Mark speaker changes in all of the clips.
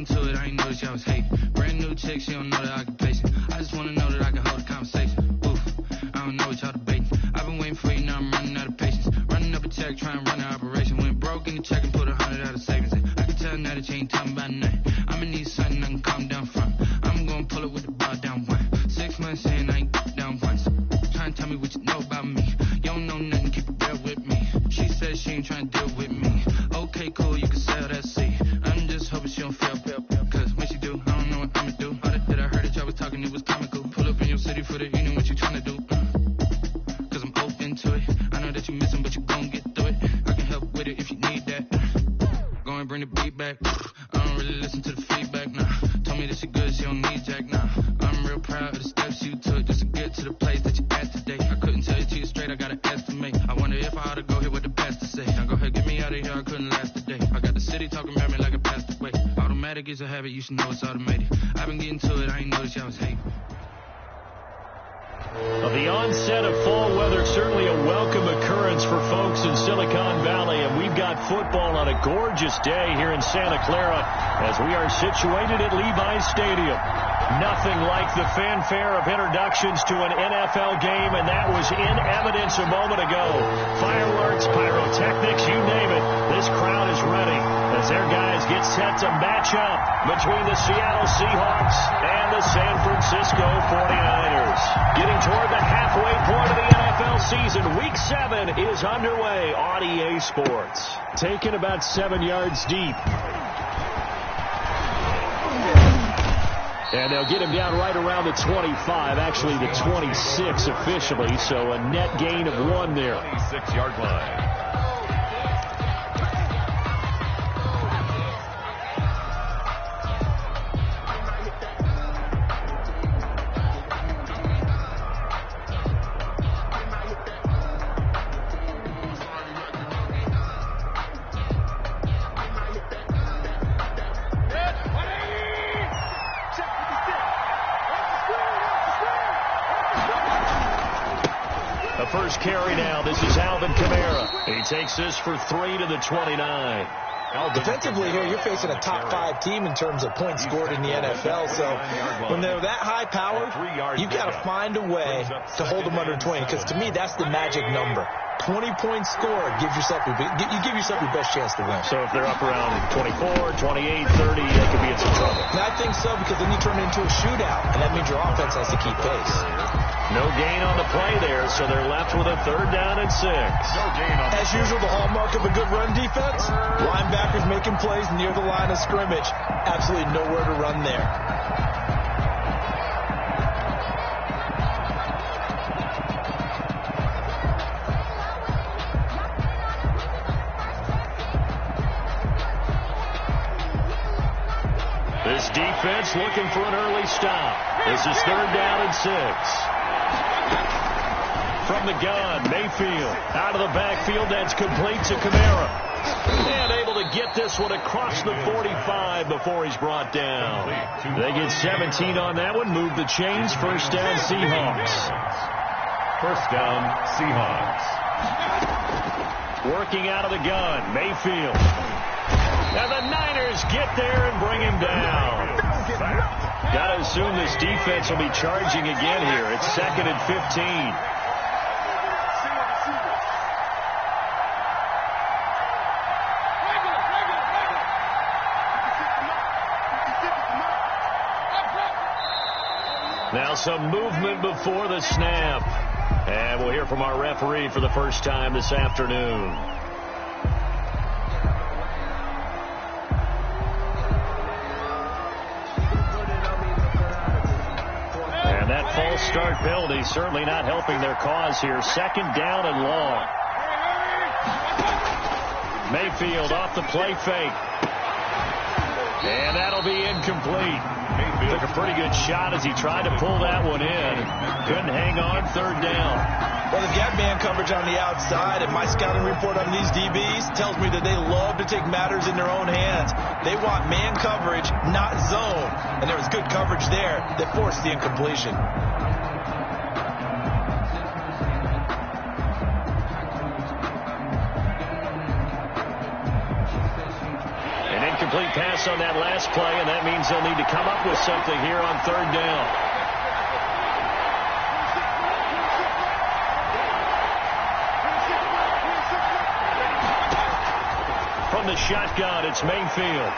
Speaker 1: into it, I ain't noticed y'all was hating. Brand new chick, she don't know the occupation. I just wanna know that I can hold a conversation. Oof, I don't know what y'all debating. I've been waiting for you, now I'm running out of patience. Running up a check, trying to run an operation. Went broke in the check and put 100 out of savings in. I can tell now that you ain't talking about nothing. I'ma need something I can calm down from. I'm gonna pull it with the bar down one. 6 months in, I ain't down once. Trying to tell me what you know about me. You don't know nothing, keep it real with me. She said she ain't trying to deal with me. Okay, cool, you can sell that seat. I'm just hoping she don't fail. Cause when she do, I don't know what I'ma do. All that I heard that y'all was talking, it was comical. Pull up in your city for the evening, what you trying to do? Cause I'm open to it. I know that you missing, but you gon' get through it. I can help with it if you need that. Go and bring the beat back. I don't really listen to the feedback, nah. Told me that she good, she don't need Jack, nah. I'm real proud of the steps you took just to get to the place that you at today. I couldn't tell you to you straight, I gotta estimate. I wonder if I ought to go here with the pastor say. Now go ahead, get me out of here, I couldn't last a day. I got the city talking about me like a passed away. Automatic is a habit, you should know it's automated. I've been getting to it, I ain't noticed y'all was hating.
Speaker 2: Well, the onset of fall weather, certainly a welcome occurrence for folks in Silicon Valley, and we've got football on a gorgeous day here in Santa Clara as we are situated at Levi's Stadium. Nothing like the fanfare of introductions to an NFL game, and that was in evidence a moment ago. Fireworks, pyrotechnics, you name it. This crowd is ready as their guys get set to match up between the Seattle Seahawks and the San Francisco 49ers. Getting toward the halfway point of the NFL season, Week 7 is underway on EA Sports. Taken about 7 yards deep. And they'll get him down right around the 25, actually the 26 officially, so a net gain of 1 there. 26-yard line. First carry now. This is Alvin Kamara. He takes this for 3 to the 29.
Speaker 3: Defensively here, you're facing a top 5 team in terms of points scored in the NFL. So when they're that high powered, you've got to find a way to hold them under 20. Because to me, that's the magic number. 20 points scored, you give yourself your best chance to win.
Speaker 2: So if they're up around 24, 28, 30, they could be in some trouble.
Speaker 3: And I think so, because then you turn it into a shootout, and that means your offense has to keep pace.
Speaker 2: No gain on the play there, so they're left with a 3rd down and 6.
Speaker 3: As usual, the hallmark of a good run defense, linebackers making plays near the line of scrimmage. Absolutely nowhere to run there.
Speaker 2: This defense looking for an early stop. This is 3rd down and 6. From the gun, Mayfield out of the backfield. That's complete to Kamara. And able to get this one across the 45 before he's brought down. They get 17 on that one. Move the chains. 1st down, Seahawks. 1st down, Seahawks. Working out of the gun, Mayfield. And the Niners get there and bring him down. Got to assume this defense will be charging again here. It's 2nd and 15. Now some movement before the snap. And we'll hear from our referee for the first time this afternoon. And that false start penalty certainly not helping their cause here. 2nd down and long. Mayfield off the play fake. And that'll be incomplete. Took a pretty good shot as he tried to pull that one in. Couldn't hang on. 3rd down.
Speaker 3: Well, they've got man coverage on the outside, and my scouting report on these DBs tells me that they love to take matters in their own hands. They want man coverage, not zone. And there was good coverage there that forced the incompletion.
Speaker 2: Incomplete pass on that last play, and that means they'll need to come up with something here on third down. From the shotgun, it's Mayfield.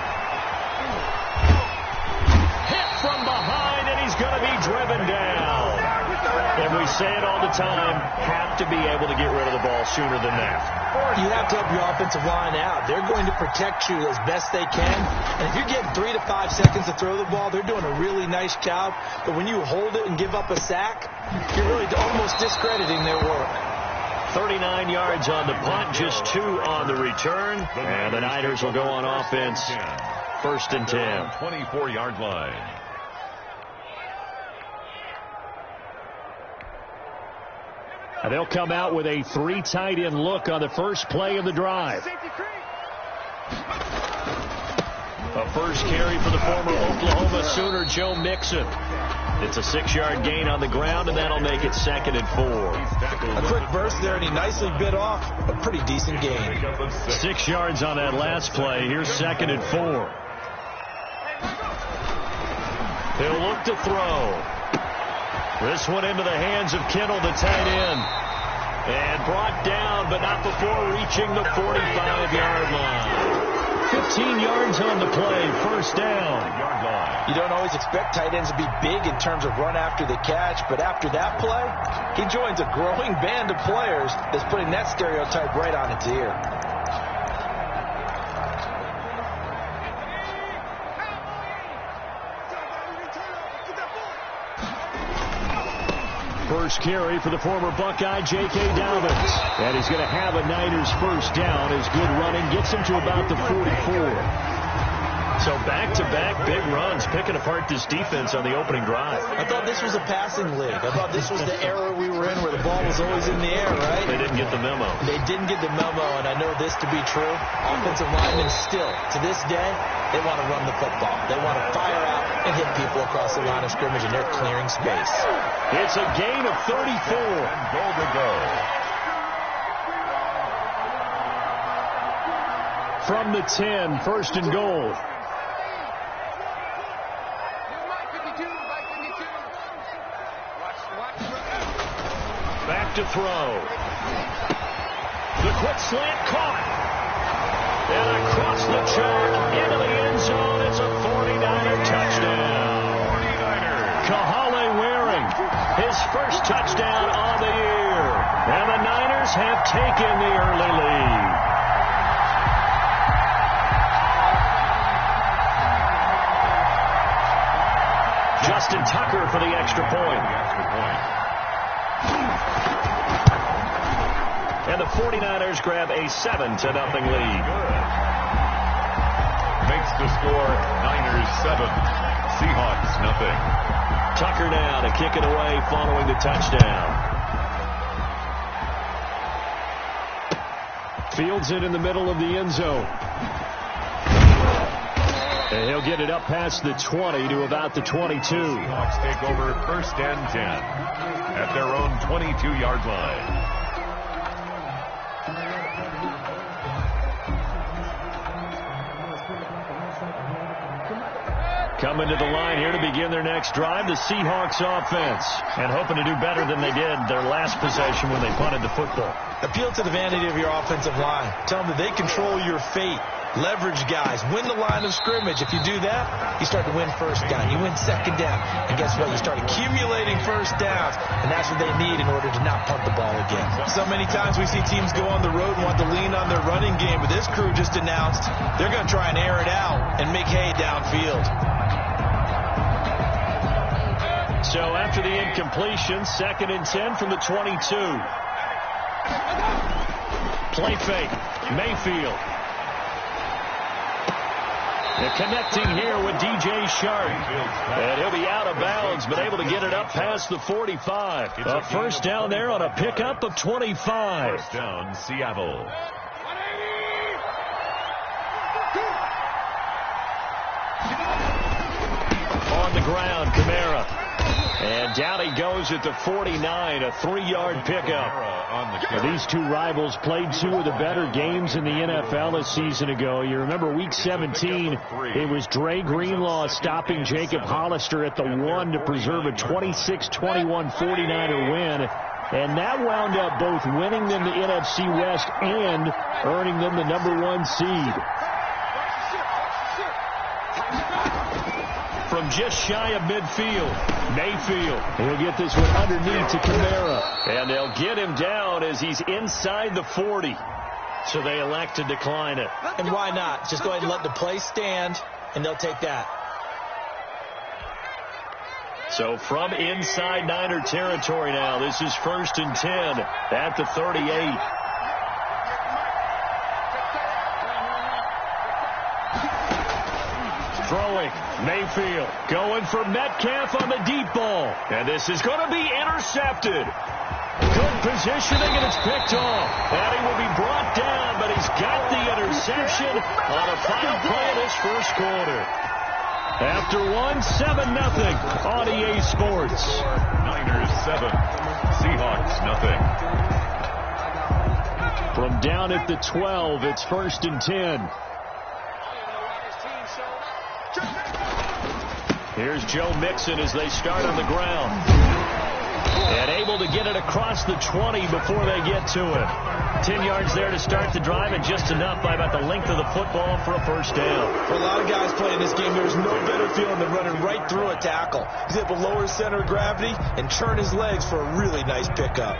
Speaker 2: Hit from behind, and he's going to be driven down. And we say it all the time, have to be able to get rid of the ball sooner than that.
Speaker 3: You have to help your offensive line out. They're going to protect you as best they can. And if you're getting 3 to 5 seconds to throw the ball, they're doing a really nice job. But when you hold it and give up a sack, you're really almost discrediting their work.
Speaker 2: 39 yards on the punt, just 2 on the return. And the Niners will go on offense. First and 10.
Speaker 4: 24-yard line.
Speaker 2: And they'll come out with a 3 tight end look on the first play of the drive. A first carry for the former Oklahoma Sooner, Joe Mixon. It's a 6-yard gain on the ground, and that'll make it 2nd and 4.
Speaker 3: A quick burst there, and he nicely bit off a pretty decent gain.
Speaker 2: 6 yards on that last play. Here's 2nd and 4. He'll look to throw. This one into the hands of Kittle, the tight end. And brought down, but not before reaching the 45-yard line. 15 yards on the play, first down.
Speaker 3: You don't always expect tight ends to be big in terms of run after the catch, but after that play, he joins a growing band of players that's putting that stereotype right on its ear.
Speaker 2: First carry for the former Buckeye, J.K. Dobbins. And he's going to have a Niners first down. His good running gets him to about the 44. So back-to-back big runs, picking apart this defense on the opening drive.
Speaker 3: I thought this was a passing league. I thought this was the era we were in where the ball was always in the air, right?
Speaker 2: They didn't get the memo.
Speaker 3: They didn't get the memo, and I know this to be true. Offensive linemen still, to this day, they want to run the football. They want to fire out and hit people across the line of scrimmage, and they're clearing space.
Speaker 2: It's a gain of 34.
Speaker 4: Goal to go.
Speaker 2: From the 10, first and goal. Back to throw. The quick slant caught. And across the track into the end zone. It's a 49er touchdown.
Speaker 4: 49ers.
Speaker 2: Kahale Waring, his first touchdown on the year. And the Niners have taken the early lead. Justin Tucker for the extra point. And the 49ers grab a 7-0 lead.
Speaker 4: Good. Makes the score Niners 7, Seahawks nothing.
Speaker 2: Tucker now to kick it away following the touchdown. Fields it in the middle of the end zone. And he'll get it up past the 20 to about the 22.
Speaker 4: Seahawks take over first and 10 at their own 22-yard line.
Speaker 2: Coming to the line here to begin their next drive, the Seahawks offense. And hoping to do better than they did their last possession when they punted the football.
Speaker 3: Appeal to the vanity of your offensive line. Tell them that they control your fate. Leverage guys. Win the line of scrimmage. If you do that, you start to win first down. You win second down. And guess what? You start accumulating first downs. And that's what they need in order to not punt the ball again. So many times we see teams go on the road and want to lean on their running game. But this crew just announced they're going to try and air it out and make hay downfield.
Speaker 2: So after the incompletion, 2nd and 10 from the 22. Play fake. Mayfield. They're connecting here with DJ Sharp. And he'll be out of bounds, but able to get it up past the 45. A first down there on a pickup of 25.
Speaker 4: First down, Seattle.
Speaker 2: On the ground, Kamara. And down he goes at the 49, a 3-yard pickup. These two rivals played two of the better games in the NFL a season ago. You remember Week 17, it was Dre Greenlaw stopping Jacob Hollister at the 1 to preserve a 26-21 49er win. And that wound up both winning them the NFC West and earning them the #1 seed. From just shy of midfield, Mayfield. He'll get this one underneath to Kamara. And they'll get him down as he's inside the 40. So they elect to decline it.
Speaker 3: And why not? Just go ahead and let the play stand, and they'll take that.
Speaker 2: So from inside Niner territory now, this is 1st and 10 at the 38. Throwing, Mayfield going for Metcalf on the deep ball. And this is going to be intercepted. Good positioning, and it's picked off. And he will be brought down, but he's got the interception on a final play of this first quarter. After 7-0 on EA Sports.
Speaker 4: Niners 7, Seahawks nothing.
Speaker 2: From down at the 12, it's 1st and 10. Here's Joe Mixon as they start on the ground. And able to get it across the 20 before they get to it. 10 yards there to start the drive, and just enough by about the length of the football for a first down.
Speaker 3: For a lot of guys playing this game, there's no better feeling than running right through a tackle. He's able to lower his center of gravity and turn his legs for a really nice pickup.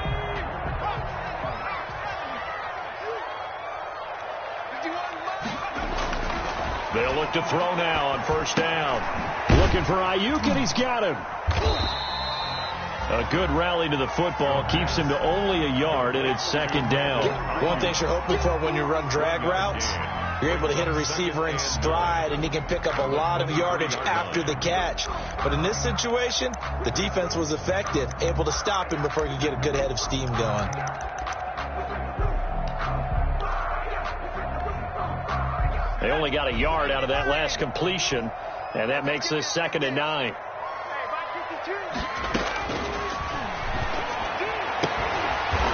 Speaker 2: They'll look to throw now on first down. Looking for Ayuk, and he's got him. A good rally to the football keeps him to only a yard, and it's 2nd down.
Speaker 3: One thing you're hoping for when you run drag routes, you're able to hit a receiver in stride, and he can pick up a lot of yardage after the catch. But in this situation, the defense was effective, able to stop him before he could get a good head of steam going.
Speaker 2: They only got a yard out of that last completion, and that makes this 2nd and 9.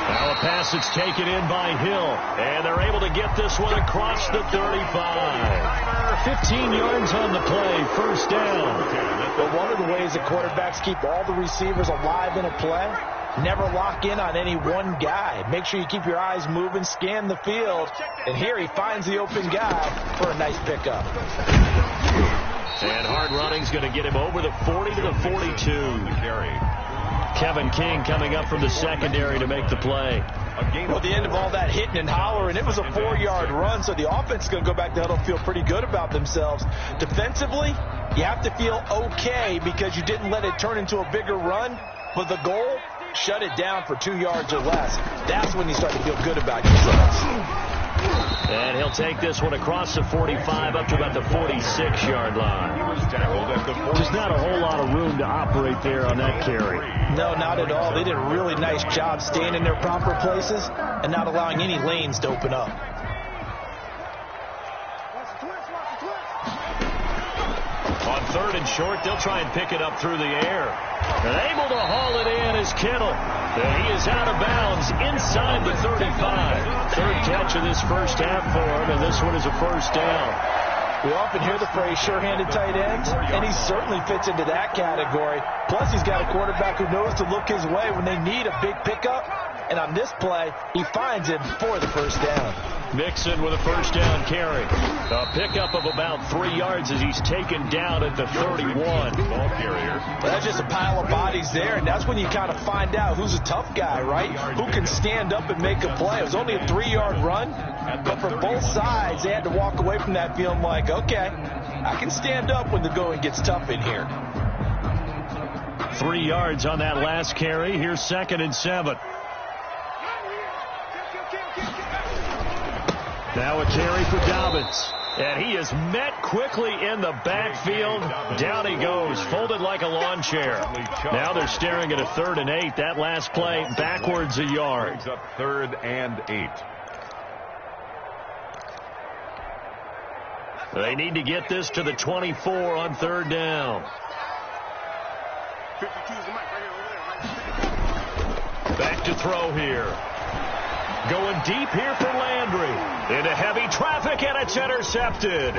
Speaker 2: Now a pass that's taken in by Hill, and they're able to get this one across the 35. 15 yards on the play, first down.
Speaker 3: But one of the ways that quarterbacks keep all the receivers alive in a play, never lock in on any one guy. Make sure you keep your eyes moving, scan the field, and here he finds the open guy for a nice pickup.
Speaker 2: And hard running's going to get him over the 40 to the 42. Kevin King coming up from the secondary to make the play.
Speaker 3: Well, at the end of all that hitting and hollering, it was a 4-yard run, so the offense is going to go back to huddle and feel pretty good about themselves. Defensively, you have to feel okay because you didn't let it turn into a bigger run, but the goal, shut it down for 2 yards or less. That's when you start to feel good about yourselves.
Speaker 2: And he'll take this one across the 45 up to about the 46-yard line. Just not a whole lot of room to operate there on that carry.
Speaker 3: No, not at all. They did a really nice job staying in their proper places and not allowing any lanes to open up.
Speaker 2: On 3rd and short, they'll try and pick it up through the air. And able to haul it in is Kittle. And he is out of bounds inside the 35. 3rd catch of this first half for him, and this one is a first down.
Speaker 3: We often hear the phrase sure-handed tight ends, and he certainly fits into that category. Plus, he's got a quarterback who knows to look his way when they need a big pickup. And on this play, he finds him for the first down.
Speaker 2: Mixon with a first down carry. A pickup of about 3 yards as he's taken down at the 31.
Speaker 4: Ball carrier.
Speaker 3: Well, that's just a pile of bodies there, and that's when you kind of find out who's a tough guy, right? Who can stand up and make a play. It was only a 3-yard run, but for both sides, they had to walk away from that feeling like, okay, I can stand up when the going gets tough in here.
Speaker 2: 3 yards on that last carry. Here's 2nd and 7. Now a carry for Dobbins. And he is met quickly in the backfield. Down he goes, folded like a lawn chair. Now they're staring at a 3rd and 8. That last play backwards a yard.
Speaker 4: Brings up 3rd and 8.
Speaker 2: They need to get this to the 24 on 3rd down.
Speaker 5: 52's the
Speaker 2: left to throw here. Going deep here for Landry. Into heavy traffic, and it's intercepted.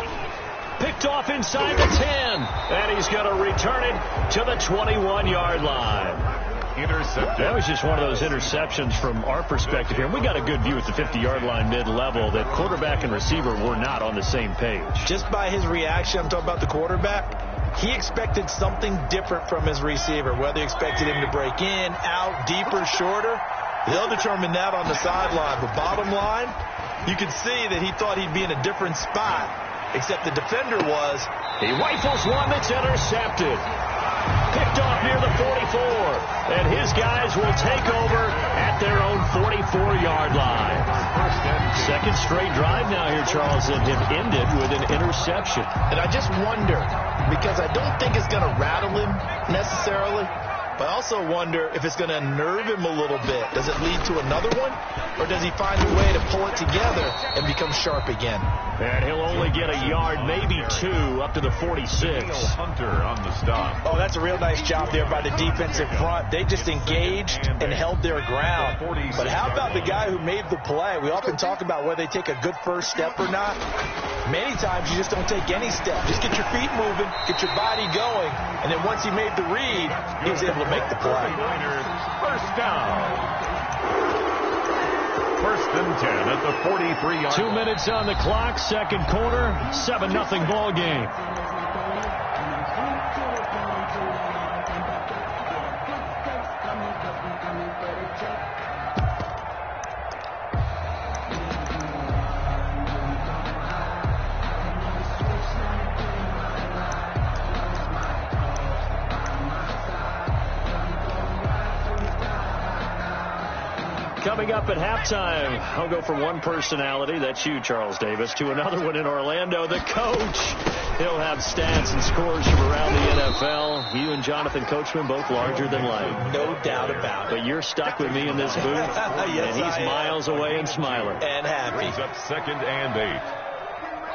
Speaker 2: Picked off inside the 10. And he's going to return it to the 21-yard line.
Speaker 4: Intercepted.
Speaker 2: That was just one of those interceptions from our perspective here. And we got a good view at the 50-yard line mid-level that quarterback and receiver were not on the same page.
Speaker 3: Just by his reaction, I'm talking about the quarterback, he expected something different from his receiver, whether he expected him to break in, out, deeper, shorter. They'll determine that on the sideline. But bottom line, you can see that he thought he'd be in a different spot, except the defender was.
Speaker 2: He rifles one that's intercepted. Picked off near the 44, and his guys will take over at their own 44-yard line. Second straight drive now here, Charles, that have ended with an interception.
Speaker 3: And I just wonder, because I don't think it's going to rattle him necessarily, but I also wonder if it's going to unnerve him a little bit. Does it lead to another one, or does he find a way to pull it together and become sharp again?
Speaker 2: And he'll only get a yard, maybe two, up to the 46.
Speaker 4: Hunter on the stop.
Speaker 3: Oh, that's a real nice job there by the defensive front. They just engaged and held their ground. But how about the guy who made the play? We often talk about whether they take a good first step or not. Many times you just don't take any step. Just get your feet moving, get your body going, and then once he made the read, he was able to make the play.
Speaker 4: First down. First and 10 at the 43-yard
Speaker 2: 2 minutes on the clock, second quarter, 7-0 ball game. Coming up at halftime, I'll go from one personality, that's you, Charles Davis, to another one in Orlando, the coach. He'll have stats and scores from around the NFL. You and Jonathan Coachman, both larger than life.
Speaker 3: No doubt about it.
Speaker 2: But you're stuck with me in this booth,
Speaker 3: yes,
Speaker 2: and he's miles away and smiling.
Speaker 3: And happy.
Speaker 4: Brings up second and 8.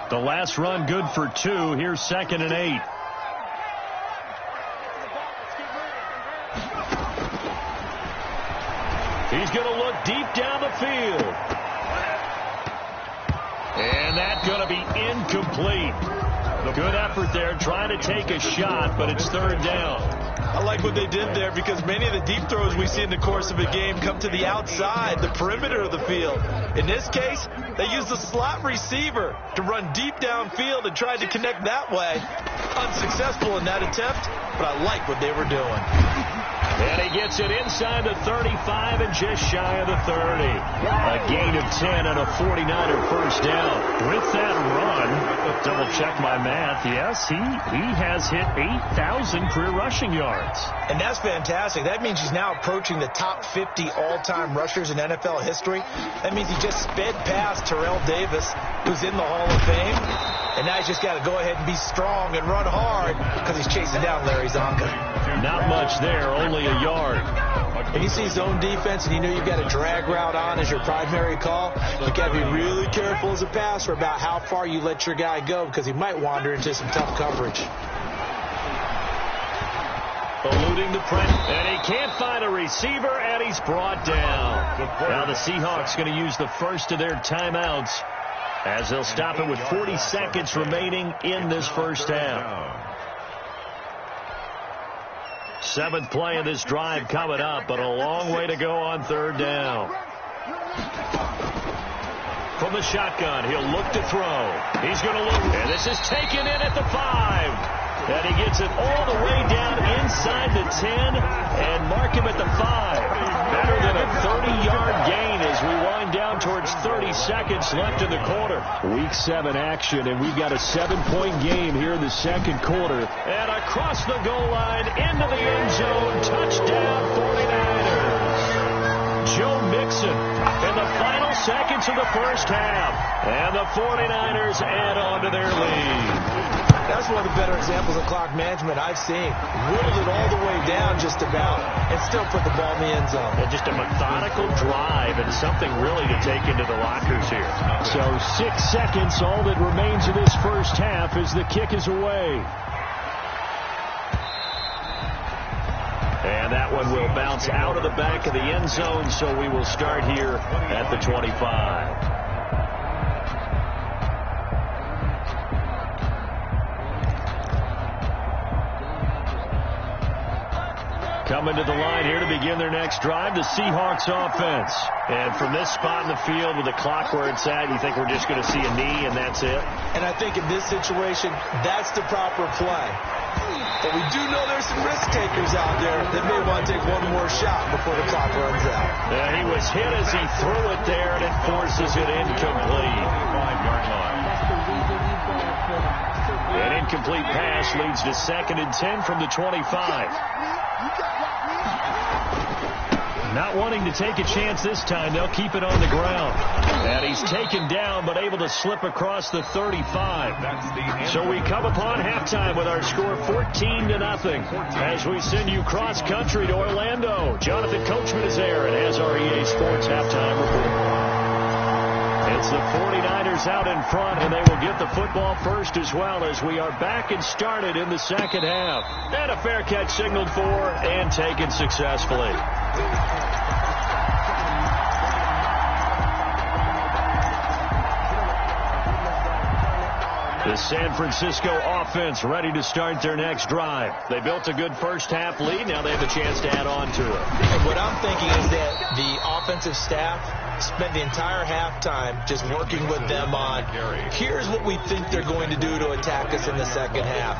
Speaker 2: The last run good for 2. Here's second and 8. He's going to look deep down the field. And that's going to be incomplete. Good effort there, trying to take a shot, but it's third down.
Speaker 3: I like what they did there because many of the deep throws we see in the course of a game come to the outside, the perimeter of the field. In this case, they used the slot receiver to run deep downfield and tried to connect that way. Unsuccessful in that attempt, but I like what they were doing.
Speaker 2: And he gets it inside the 35 and just shy of the 30. A gain of 10 and a 49er first down. With that run, double check my math, yes, he has hit 8,000 career rushing yards.
Speaker 3: And that's fantastic. That means he's now approaching the top 50 all-time rushers in NFL history. That means he just sped past Terrell Davis, who's in the Hall of Fame. And now he's just got to go ahead and be strong and run hard because he's chasing down Larry Zonka.
Speaker 2: Not much there, only a yard.
Speaker 3: And you see zone defense and you know you've got a drag route on as your primary call. You've got to be really careful as a passer about how far you let your guy go because he might wander into some tough coverage.
Speaker 2: Eluding the press, and he can't find a receiver, and he's brought down. Now the Seahawks going to use the first of their timeouts as they'll stop it with 40 seconds remaining in this first half. 7th play of this drive coming up, but a long way to go on third down. From the shotgun, he'll look to throw. He's going to look, and this is taken in at the 5. And he gets it all the way down inside the 10 and mark him at the 5. Better than a 30-yard gain as we wind down towards 30 seconds left in the quarter. Week 7 action, and we've got a 7-point game here in the second quarter. And across the goal line, into the end zone, touchdown 49ers. Joe Mixon in the final seconds of the first half. And the 49ers add on to their lead.
Speaker 3: That's one of the better examples of clock management I've seen. Whittled it all the way down just about and still put the ball in the end zone.
Speaker 2: And just a methodical drive and something really to take into the lockers here. So 6 seconds, all that remains of this first half as the kick is away. And that that one will bounce out of the back of the end zone, so we will start here at the 25. Coming to the line here to begin their next drive, the Seahawks offense. And from this spot in the field with the clock where it's at, you think we're just going to see a knee and that's it?
Speaker 3: And I think in this situation, that's the proper play. But we do know there's some risk takers out there that may want to take one more shot before the clock runs out.
Speaker 2: Yeah, he was hit as he threw it there, and it forces it incomplete.
Speaker 4: 5-yard line.
Speaker 2: An incomplete pass leads to 2nd and 10 from the 25. Not wanting to take a chance this time, they'll keep it on the ground. And he's taken down, but able to slip across the 35. So we come upon halftime with our score 14-0 as we send you cross-country to Orlando. Jonathan Coachman is there and has our EA Sports halftime report. It's the 49ers out in front, and they will get the football first as well as we are back and started in the second half. And a fair catch signaled for and taken successfully. The San Francisco offense ready to start their next drive. They built a good first half lead. Now they have a chance to add on to it.
Speaker 3: And what I'm thinking is that the offensive staff spent the entire halftime just working with them on, here's what we think they're going to do to attack us in the second half.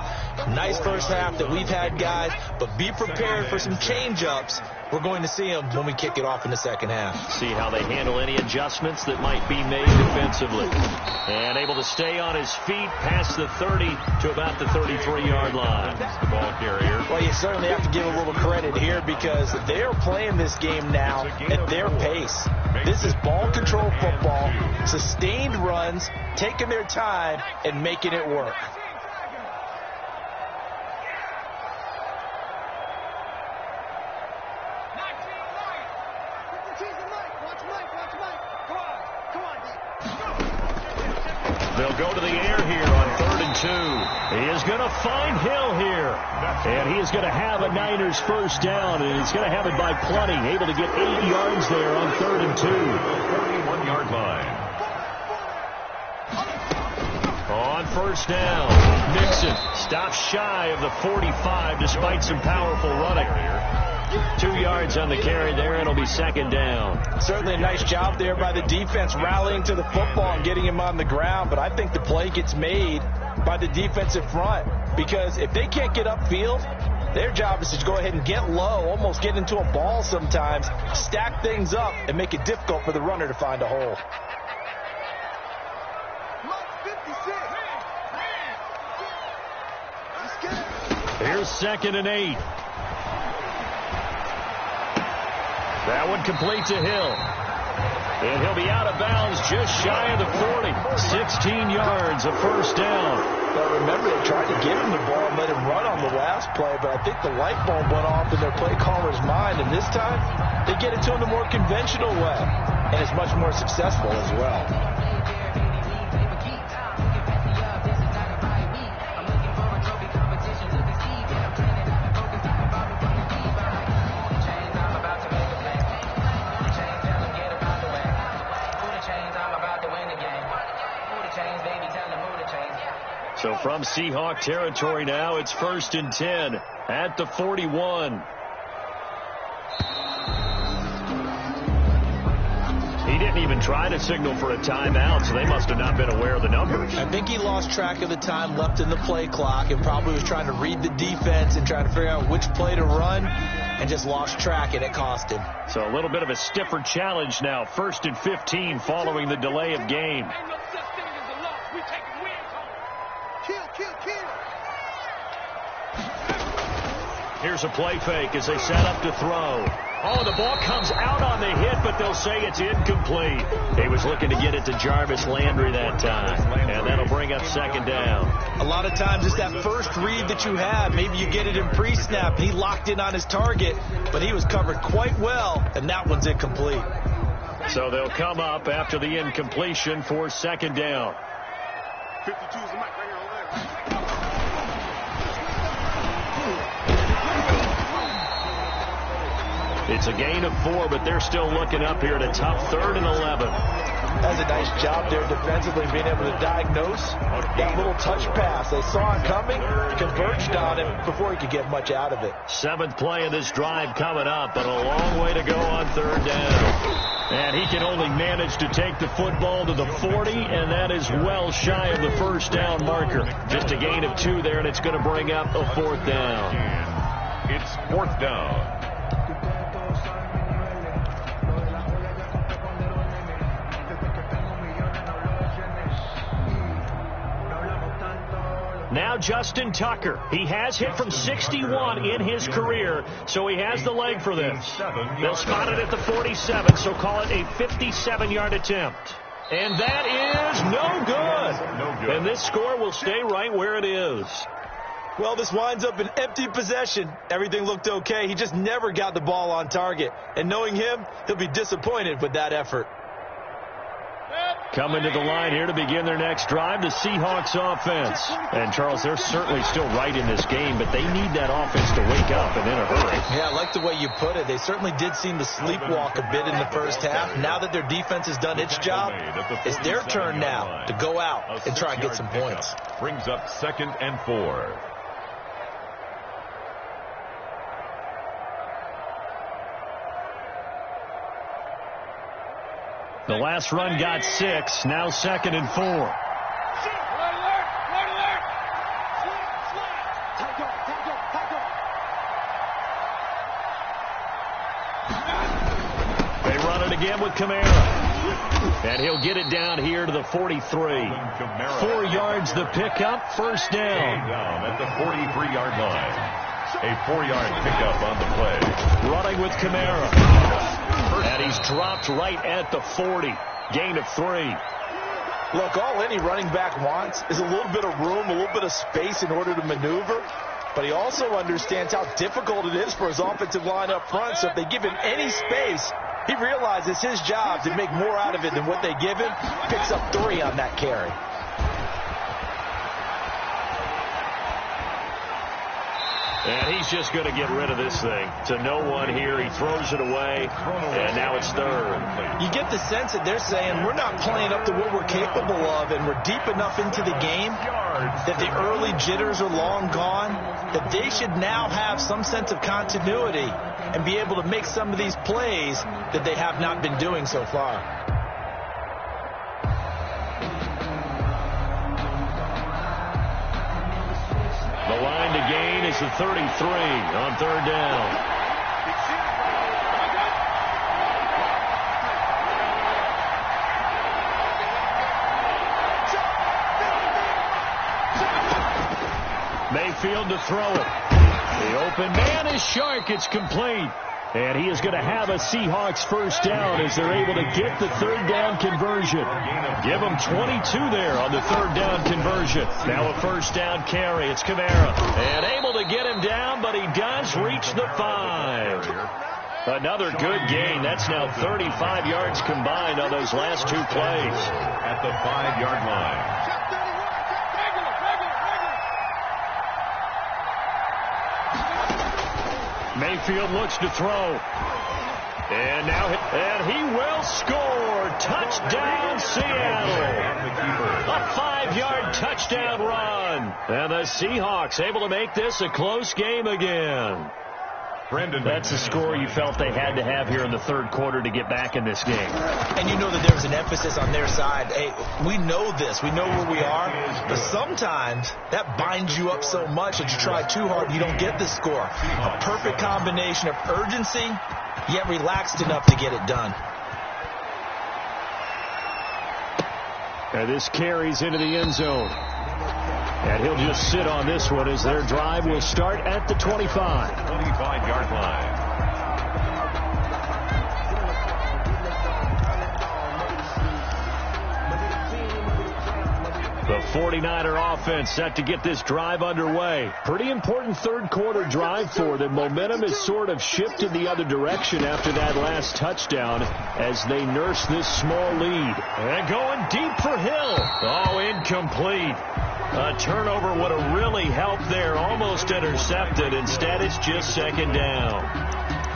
Speaker 3: Nice first half that we've had, guys, but be prepared for some change-ups. We're going to see them when we kick it off in the second half.
Speaker 2: See how they handle any adjustments that might be made defensively. And able to stay on his feet past the 30 to about the 33-yard line.
Speaker 4: The ball carrier.
Speaker 3: Well, you certainly have to give a little credit here because they are playing this game now at their pace. This is ball control football, sustained runs, taking their time, and making it work.
Speaker 2: They'll go to the air here on 3rd and 2. He is going to find Hill here. And he is going to have a Niners first down, and he's going to have it by plenty. Able to get 8 yards there on 3rd and 2.
Speaker 4: 31-yard line.
Speaker 2: On first down, Mixon stops shy of the 45 despite some powerful running. 2 yards on the carry there, and it'll be 2nd down.
Speaker 3: Certainly a nice job there by the defense rallying to the football and getting him on the ground, but I think the play gets made by the defensive front because if they can't get upfield, their job is to go ahead and get low, almost get into a ball sometimes, stack things up, and make it difficult for the runner to find a hole.
Speaker 2: Here's 2nd and 8. That one complete to Hill. And he'll be out of bounds just shy of the 40. 16 yards, a first down.
Speaker 3: But remember, they tried to give him the ball and let him run on the last play, but I think the light bulb went off in their play caller's mind, and this time they get it to him the more conventional way, and it's much more successful as well.
Speaker 2: So from Seahawk territory now, it's 1st and 10 at the 41. He didn't even try to signal for a timeout, so they must have not been aware of the numbers.
Speaker 3: I think he lost track of the time left in the play clock and probably was trying to read the defense and trying to figure out which play to run and just lost track, and it cost him.
Speaker 2: So a little bit of a stiffer challenge now. 1st and 15 following the delay of game. Here's a play fake as they set up to throw. Oh, the ball comes out on the hit, but they'll say it's incomplete. He was looking to get it to Jarvis Landry that time, and that'll bring up 2nd down.
Speaker 3: A lot of times it's that first read that you have. Maybe you get it in pre-snap. He locked in on his target, but he was covered quite well, and that one's incomplete.
Speaker 2: So they'll come up after the incompletion for 2nd down.
Speaker 5: 52 is the mic right here on there.
Speaker 2: It's a gain of 4, but they're still looking up here at a tough 3rd and 11.
Speaker 3: That's a nice job there defensively, being able to diagnose that little touch pass. They saw it coming, converged on him before he could get much out of it.
Speaker 2: 7th play of this drive coming up, but a long way to go on 3rd down. And he can only manage to take the football to the 40, and that is well shy of the 1st down marker. Just a gain of 2 there, and it's going to bring up a 4th down.
Speaker 4: It's 4th down.
Speaker 2: Now Justin Tucker. He has hit from 61 in his career, so he has the leg for this. They'll spot it at the 47, so call it a 57-yard attempt. And that is no good. And this score will stay right where it is.
Speaker 3: Well, this winds up an empty possession. Everything looked okay. He just never got the ball on target. And knowing him, he'll be disappointed with that effort.
Speaker 2: Coming to the line here to begin their next drive, the Seahawks offense. And, Charles, they're certainly still right in this game, but they need that offense to wake up and in a hurry.
Speaker 3: Yeah, I like the way you put it. They certainly did seem to sleepwalk a bit in the first half. Now that their defense has done its job, it's their turn now to go out and try and get some points.
Speaker 4: Brings up 2nd and 4.
Speaker 2: The last run got 6, now 2nd and 4. They run it again with Kamara. And he'll get it down here to the 43. 4 yards the pickup, 1st down.
Speaker 4: Down at the 43-yard line. A 4-yard pickup on the play.
Speaker 2: Running with Kamara. And he's dropped right at the 40. Gain of 3.
Speaker 3: Look, all any running back wants is a little bit of room, a little bit of space in order to maneuver. But he also understands how difficult it is for his offensive line up front. So if they give him any space, he realizes his job to make more out of it than what they give him. Picks up 3 on that carry.
Speaker 2: And he's just going to get rid of this thing. To no one here. He throws it away, and now it's 3rd.
Speaker 3: You get the sense that they're saying we're not playing up to what we're capable of, and we're deep enough into the game that the early jitters are long gone, that they should now have some sense of continuity and be able to make some of these plays that they have not been doing so far.
Speaker 2: The line to gain is the 33 on 3rd down. Mayfield to throw it. The open man is Shark. It's complete. And he is going to have a Seahawks 1st down as they're able to get the 3rd down conversion. Give them 22 there on the 3rd down conversion. Now a 1st down carry. It's Kamara. And able to get him down, but he does reach the 5. Another good gain. That's now 35 yards combined on those last 2 plays.
Speaker 4: At the 5-yard line.
Speaker 2: Mayfield looks to throw. And now, and he will score. Touchdown, Seattle. A 5-yard touchdown run. And the Seahawks able to make this a close game again. That's a score you felt they had to have here in the 3rd quarter to get back in this game.
Speaker 3: And you know that there's an emphasis on their side. Hey, we know this. We know where we are. But sometimes that binds you up so much that you try too hard, you don't get the score. A perfect combination of urgency, yet relaxed enough to get it done.
Speaker 2: And this carries into the end zone. And he'll just sit on this one as their drive will start at the 25.
Speaker 4: 25-yard line.
Speaker 2: The 49er offense set to get this drive underway. Pretty important 3rd quarter drive for them. Momentum has sort of shifted the other direction after that last touchdown as they nurse this small lead. And going deep for Hill. Oh, incomplete. A turnover would have really helped there. Almost intercepted. Instead, it's just 2nd down.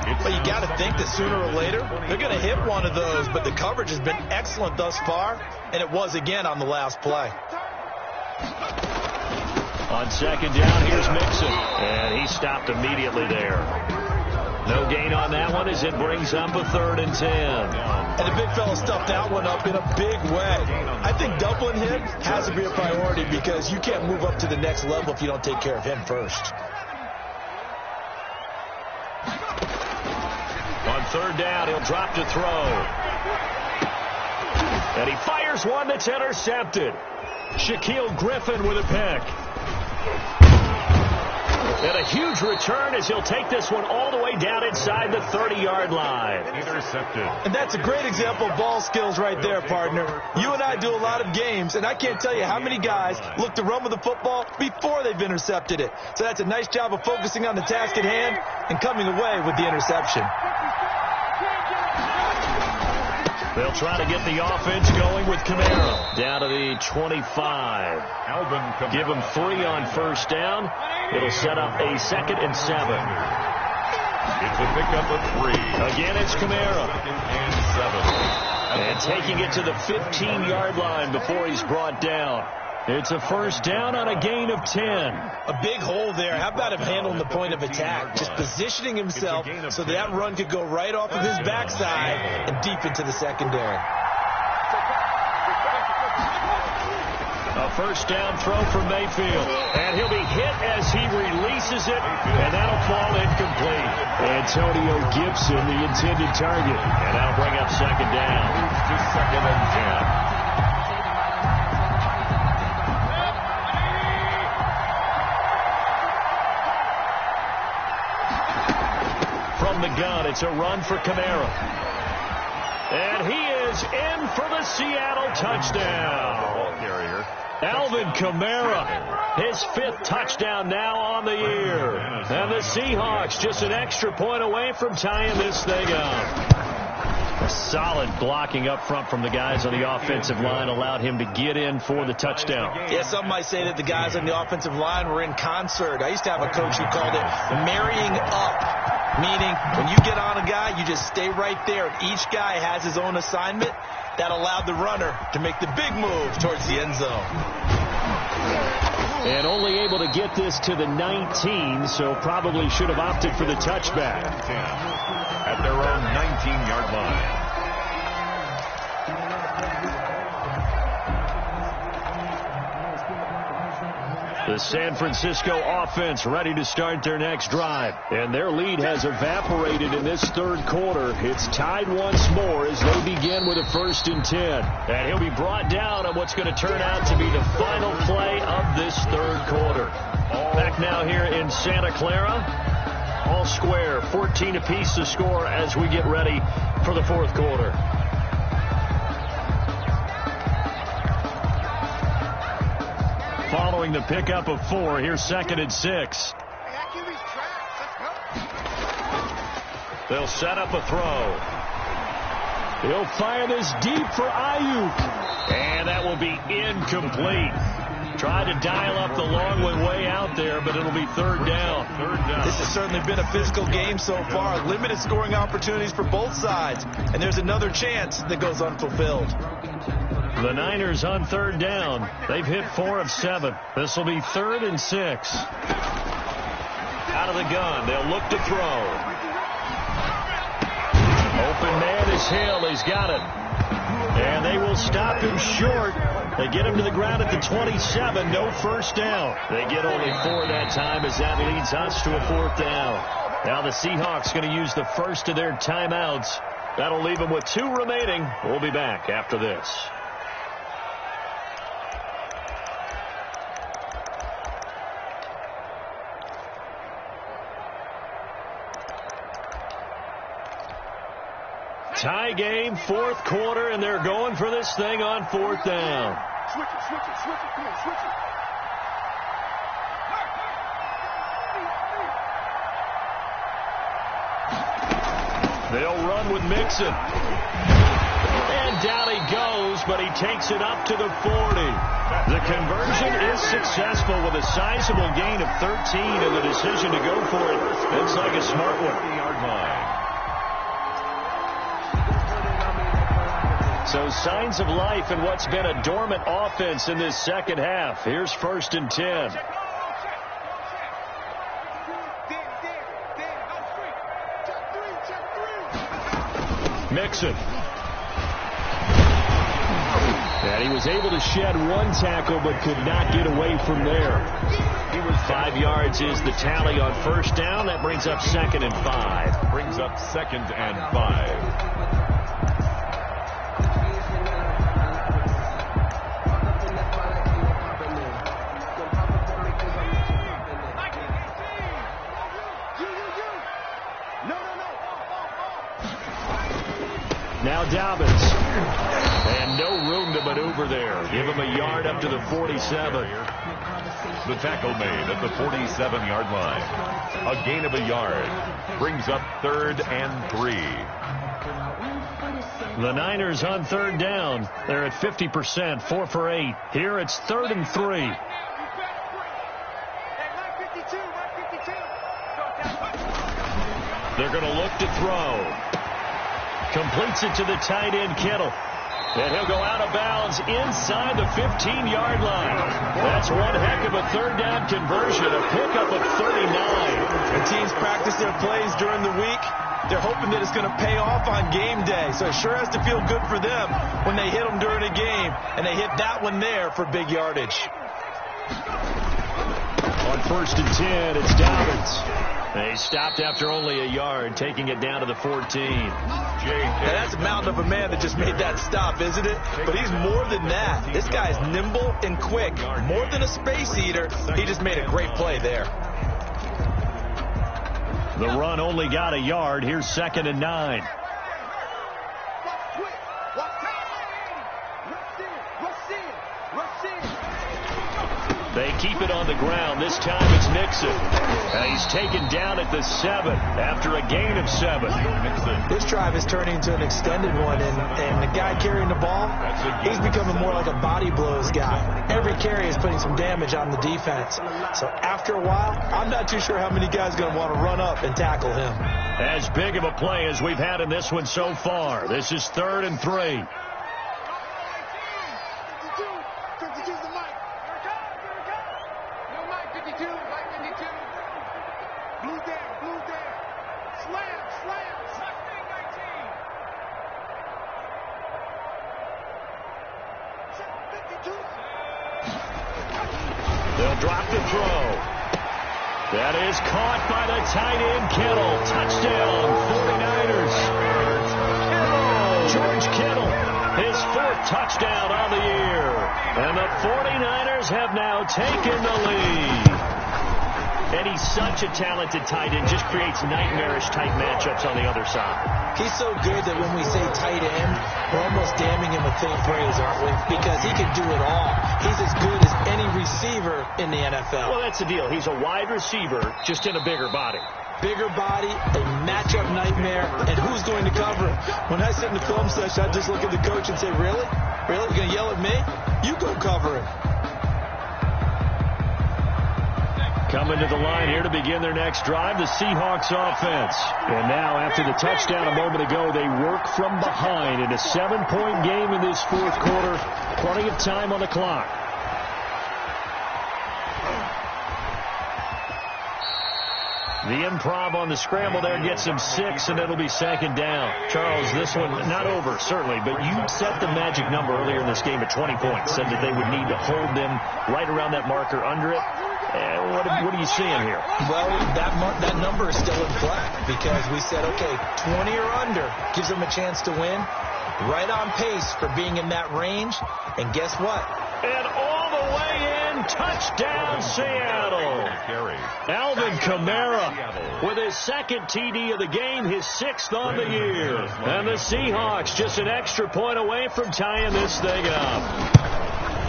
Speaker 3: But you got to think that sooner or later, they're going to hit one of those. But the coverage has been excellent thus far, and it was again on the last play.
Speaker 2: On second down, here's Mixon. And he stopped immediately there. No gain on that one as it brings up a 3rd and 10.
Speaker 3: And the big fella stuffed that one up in a big way. I think doubling him has to be a priority because you can't move up to the next level if you don't take care of him first.
Speaker 2: On 3rd down, he'll drop to throw. And he fires one that's intercepted. Shaquille Griffin with a pick. And a huge return as he'll take this one all the way down inside the 30-yard line.
Speaker 4: Intercepted.
Speaker 3: And that's a great example of ball skills right there, partner. You and I do a lot of games, and I can't tell you how many guys look to run with the football before they've intercepted it. So that's a nice job of focusing on the task at hand and coming away with the interception.
Speaker 2: They'll try to get the offense going with Kamara. Down to the 25. Give him 3 on 1st down. It'll set up a 2nd and 7.
Speaker 4: It's a pickup of 3.
Speaker 2: Again, it's Kamara. And taking it to the 15-yard line before he's brought down. It's a 1st down on a gain of 10.
Speaker 3: A big hole there. How about him handling the point of attack? Just positioning himself so that run could go right off of his backside and deep into the secondary.
Speaker 2: A 1st down throw from Mayfield. And he'll be hit as he releases it, and that'll fall incomplete. Antonio Gibson, the intended target. And that'll bring up 2nd down.
Speaker 4: To 2nd and 10.
Speaker 2: From the gun, it's a run for Kamara. And he is in for the Seattle touchdown.
Speaker 4: Carrier.
Speaker 2: Alvin Kamara, his 5th touchdown now on the year. And the Seahawks just an extra point away from tying this thing up. A solid blocking up front from the guys on the offensive line allowed him to get in for the touchdown.
Speaker 3: Yeah, some might say that the guys on the offensive line were in concert. I used to have a coach who called it marrying up. Meaning, when you get on a guy, you just stay right there. And each guy has his own assignment that allowed the runner to make the big move towards the end zone.
Speaker 2: And only able to get this to the 19, so probably should have opted for the touchback.
Speaker 4: At their own 19-yard line.
Speaker 2: The San Francisco offense ready to start their next drive. And their lead has evaporated in this 3rd quarter. It's tied once more as they begin with a 1st and 10. And he'll be brought down on what's going to turn out to be the final play of this 3rd quarter. Back now here in Santa Clara. All square, 14 apiece to score as we get ready for the 4th quarter. Following the pickup of 4, here's 2nd and 6. They'll set up a throw. He'll fire this deep for Ayuk. And that will be incomplete. Tried to dial up the long one way out there, but it'll be 3rd down.
Speaker 3: This has certainly been a physical game so far. Limited scoring opportunities for both sides. And there's another chance that goes unfulfilled.
Speaker 2: The Niners on 3rd down. They've hit 4 of 7. This will be 3rd and 6. Out of the gun. They'll look to throw. Open man is Hill. He's got it. And they will stop him short. They get him to the ground at the 27. No 1st down. They get only 4 that time as that leads us to a 4th down. Now the Seahawks going to use the first of their timeouts. That'll leave them with 2 remaining. We'll be back after this. Tie game, 4th quarter, and they're going for this thing on 4th down.
Speaker 5: Switch it, come on, switch it.
Speaker 2: They'll run with Mixon. And down he goes, but he takes it up to the 40. The conversion is successful with a sizable gain of 13, and the decision to go for it looks like a smart one.
Speaker 4: 30-yard line.
Speaker 2: So signs of life in what's been a dormant offense in this second half. Here's 1st and 10. Mixon. And he was able to shed one tackle but could not get away from there. 5 yards is the tally on 1st down. That brings up 2nd and 5.
Speaker 4: Brings up 2nd and 5.
Speaker 2: Now Dobbins. And no room to maneuver there. Give him a yard up to the 47.
Speaker 4: The tackle made at the 47-yard line. A gain of a yard. Brings up 3rd and 3.
Speaker 2: The Niners on 3rd down. They're at 50%, 4 for 8. Here it's 3rd and 3. They're going to look to throw. Completes it to the tight end, Kittle. And he'll go out of bounds inside the 15-yard line. That's one heck of a 3rd down conversion, a pickup of 39.
Speaker 3: The teams practice their plays during the week. They're hoping that it's going to pay off on game day. So it sure has to feel good for them when they hit them during a game. And they hit that one there for big yardage.
Speaker 2: On 1st and 10, it's Dobbins. They stopped after only a yard, taking it down to the 14.
Speaker 3: And that's a mountain of a man that just made that stop, isn't it? But he's more than that. This guy's nimble and quick. More than a space eater. He just made a great play there.
Speaker 2: The run only got a yard. Here's 2nd and 9. They keep it on the ground. This time it's Mixon. He's taken down at the 7 after a gain of 7.
Speaker 3: This drive is turning into an extended one, and the guy carrying the ball, he's becoming more like a body blows guy. Every carry is putting some damage on the defense. So after a while, I'm not too sure how many guys are going to want to run up and tackle him.
Speaker 2: As big of a play as we've had in this one so far. This is 3rd and 3. They'll drop the throw. That is caught by the tight end, Kittle. Touchdown, 49ers. George Kittle, his 4th touchdown on the year. And the 49ers have now taken the lead. And he's such a talented tight end, just creates nightmarish-type matchups on the other side.
Speaker 3: He's so good that when we say tight end, we're almost damning him with faint praise, aren't we? Because he can do it all. He's as good as any receiver in the NFL.
Speaker 2: Well, that's the deal. He's a wide receiver, just in a bigger body.
Speaker 3: Bigger body, a matchup nightmare, and who's going to cover him? When I sit in the film session, I just look at the coach and say, really? Really? You're going to yell at me? You go cover him.
Speaker 2: Coming to the line here to begin their next drive, the Seahawks offense. And now, after the touchdown a moment ago, they work from behind in a 7-point game in this 4th quarter. Plenty of time on the clock. The improv on the scramble there gets him 6, and it'll be 2nd down. Charles, this one not over, certainly, but you set the magic number earlier in this game at 20 points, said that they would need to hold them right around that marker under it. What are you seeing here?
Speaker 3: Well, that number is still in play because we said, okay, 20 or under gives them a chance to win. Right on pace for being in that range. And guess what?
Speaker 2: And all the way in, touchdown Seattle. Alvin Kamara with his 2nd TD of the game, his 6th on the year. And the Seahawks just an extra point away from tying this thing up.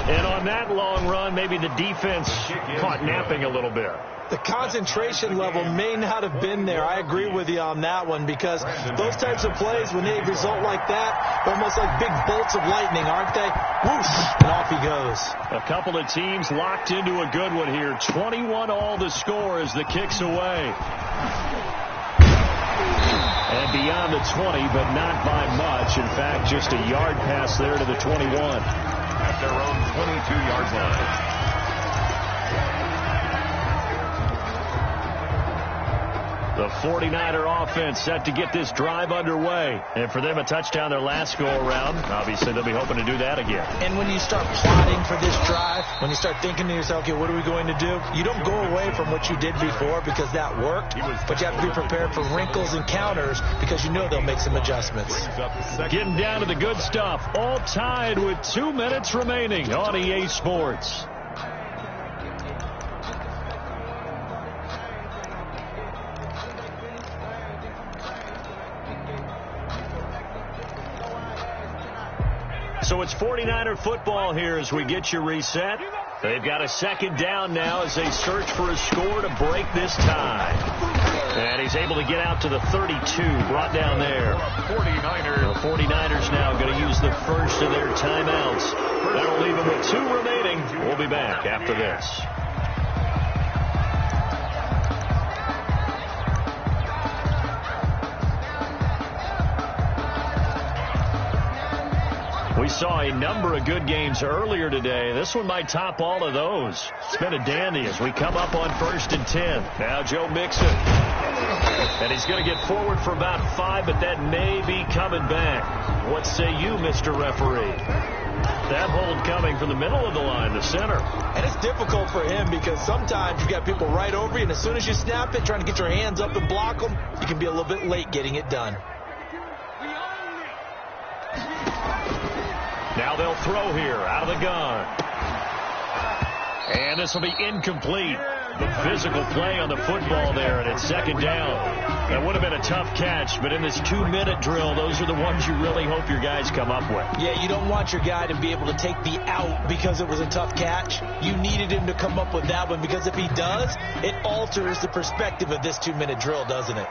Speaker 2: And on that long run, maybe the defense caught napping a little bit.
Speaker 3: The concentration level may not have been there. I agree with you on that one because those types of plays, when they result like that, they're almost like big bolts of lightning, aren't they? Whoosh, and off he goes.
Speaker 2: A couple of teams locked into a good one here. 21 all the score as the kick's away. And beyond the 20, but not by much. In fact, just a yard pass there to the 21.
Speaker 4: At their own 22-yard line.
Speaker 2: The 49er offense set to get this drive underway. And for them, a touchdown their last go-around. Obviously, they'll be hoping to do that again.
Speaker 3: And when you start plotting for this drive, when you start thinking to yourself, okay, what are we going to do? You don't go away from what you did before because that worked, but you have to be prepared for wrinkles and counters because you know they'll make some adjustments.
Speaker 2: Getting down to the good stuff. All tied with 2 minutes remaining on EA Sports. So it's 49er football here as we get you reset. They've got a second down now as they search for a score to break this tie. And he's able to get out to the 32, brought down there. The 49ers now going to use the first of their timeouts. That'll leave them with 2 remaining. We'll be back after this. We saw a number of good games earlier today. This one might top all of those. It's been a dandy as we come up on 1st and 10. Now Joe Mixon. And he's going to get forward for about 5, but that may be coming back. What say you, Mr. Referee? That hold coming from the middle of the line, the center.
Speaker 3: And it's difficult for him because sometimes you got people right over you, and as soon as you snap it, trying to get your hands up and block them, you can be a little bit late getting it done.
Speaker 2: Now they'll throw here out of the gun. And this will be incomplete. The physical play on the football there, and it's second down. That would have been a tough catch, but in this 2-minute drill, those are the ones you really hope your guys come up with.
Speaker 3: Yeah, you don't want your guy to be able to take the out because it was a tough catch. You needed him to come up with that one because if he does, it alters the perspective of this 2-minute drill, doesn't it?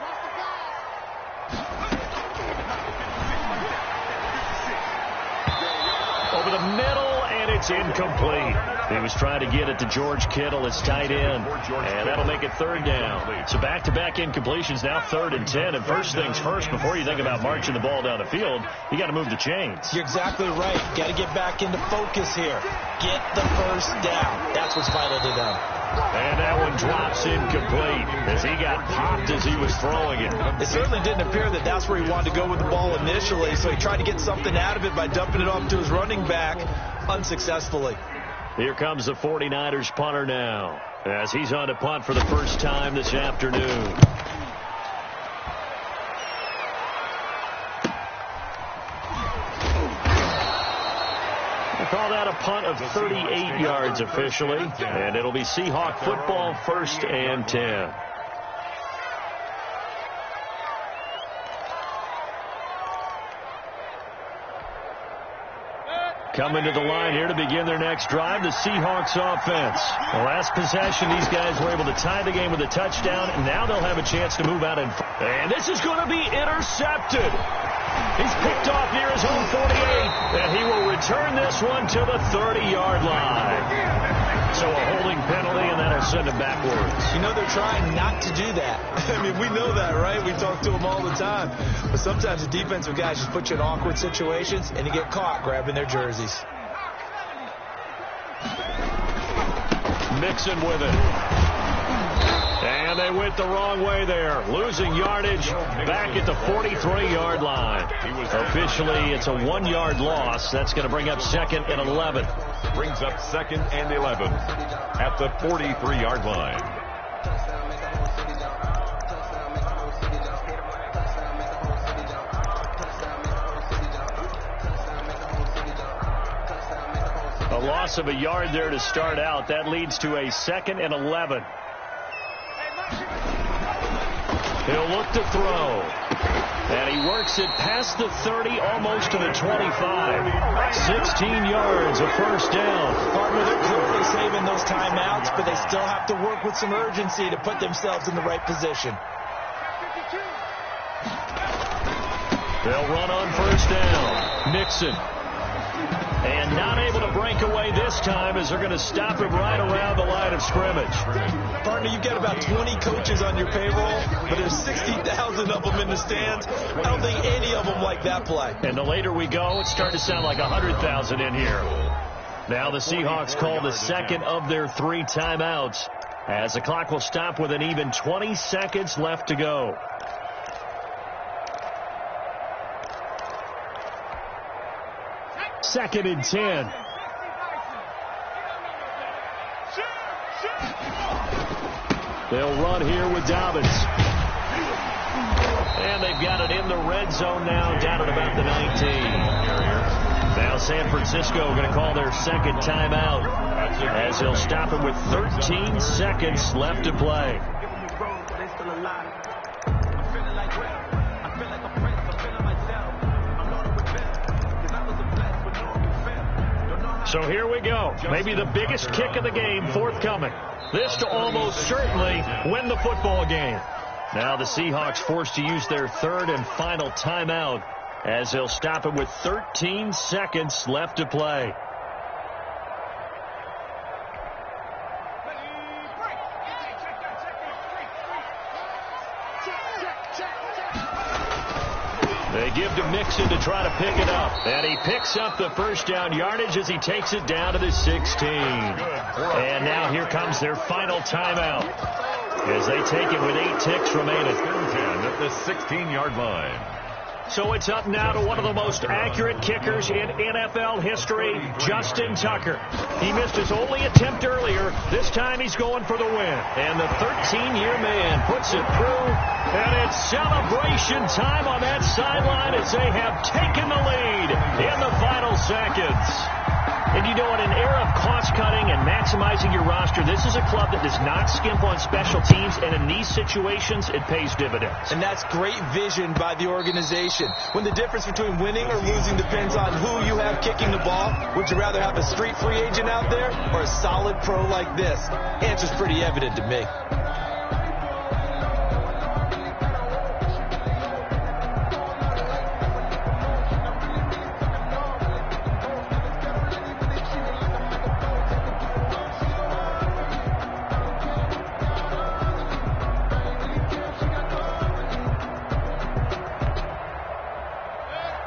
Speaker 2: Over the middle, and it's incomplete. He was trying to get it to George Kittle, his tight end, and that'll make it third down. So back-to-back incompletions, now 3rd and 10. And first things first, before you think about marching the ball down the field, you got to move the chains.
Speaker 3: You're exactly right. Got to get back into focus here. Get the first down. That's what's vital to them.
Speaker 2: And that one drops incomplete as he got popped as he was throwing it.
Speaker 3: It certainly didn't appear that that's where he wanted to go with the ball initially, so he tried to get something out of it by dumping it off to his running back unsuccessfully.
Speaker 2: Here comes the 49ers punter now as he's on to punt for the first time this afternoon. Call that a punt of 38 yards officially, and it'll be Seahawk football, 1st and 10. Coming to the line here to begin their next drive, the Seahawks offense. The last possession, these guys were able to tie the game with a touchdown, and now they'll have a chance to move out. And this is going to be intercepted. He's picked off near his own 48, and he will return this one to the 30-yard line. So a holding penalty, and that'll send him backwards.
Speaker 3: You know, they're trying not to do that. I mean, we know that, right? We talk to them all the time. But sometimes the defensive guys just put you in awkward situations, and you get caught grabbing their jerseys.
Speaker 2: Mixon with it. And they went the wrong way there. Losing yardage back at the 43-yard line. Officially, it's a 1-yard loss. That's going to bring up 2nd and 11.
Speaker 4: Brings up 2nd and 11 at the 43-yard line.
Speaker 2: A loss of a yard there to start out. That leads to a 2nd and 11. He'll look to throw. And he works it past the 30, almost to the 25. 16 yards, a first down.
Speaker 3: Partner, they're clearly saving those timeouts, but they still have to work with some urgency to put themselves in the right position.
Speaker 2: They'll run on first down. Mixon. And not able to break away this time as they're going to stop him right around the line of scrimmage.
Speaker 3: Partner, you've got about 20 coaches on your payroll, but there's 60,000 of them in the stands. I don't think any of them like that play.
Speaker 2: And the later we go, it's starting to sound like 100,000 in here. Now the Seahawks call the second of their 3 timeouts, as the clock will stop with an even 20 seconds left to go. Second and 10. They'll run here with Dobbins. And they've got it in the red zone now, down at about the 19. Now San Francisco going to call their second timeout, as they'll stop him with 13 seconds left to play. So here we go. Maybe the biggest kick of the game forthcoming. This to almost certainly win the football game. Now the Seahawks forced to use their third and final timeout, as they'll stop him with 13 seconds left to play. They give to Mixon to try to pick it up. And he picks up the first down yardage as he takes it down to the 16. And now here comes their final timeout, as they take it with 8 ticks remaining.
Speaker 4: At the 16-yard line.
Speaker 2: So it's up now to one of the most accurate kickers in NFL history, Justin Tucker. He missed his only attempt earlier. This time he's going for the win. And the 13-year man puts it through. And it's celebration time on that sideline as they have taken the lead in the final seconds. And you know, in an era of cost-cutting and maximizing your roster, this is a club that does not skimp on special teams, and in these situations, it pays dividends.
Speaker 3: And that's great vision by the organization. When the difference between winning or losing depends on who you have kicking the ball, would you rather have a street free agent out there or a solid pro like this? Answer's pretty evident to me.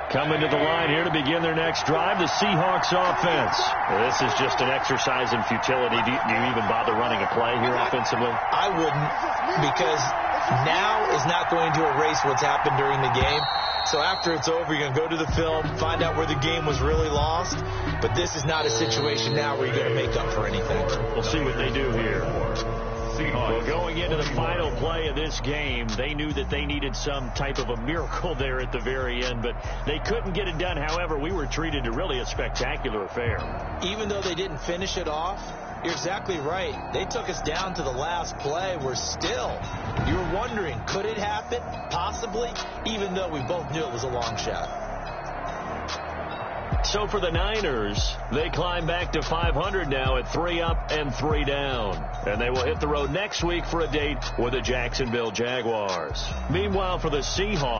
Speaker 2: Coming to the line here to begin their next drive, the Seahawks offense. This is just an exercise in futility. Do you even bother running a play here offensively?
Speaker 3: I wouldn't, because now is not going to erase what's happened during the game. So after it's over, you're going to go to the film, find out where the game was really lost. But this is not a situation now where you're going to make up for anything.
Speaker 2: We'll see what they do here. Well, going into the final play of this game, they knew that they needed some type of a miracle there at the very end, but they couldn't get it done. However, we were treated to really a spectacular affair.
Speaker 3: Even though they didn't finish it off, you're exactly right. They took us down to the last play. We're still, you were wondering, could it happen? Possibly, even though we both knew it was a long shot.
Speaker 2: So for the Niners, they climb back to 500 now at 3 up and 3 down. And they will hit the road next week for a date with the Jacksonville Jaguars. Meanwhile, for the Seahawks,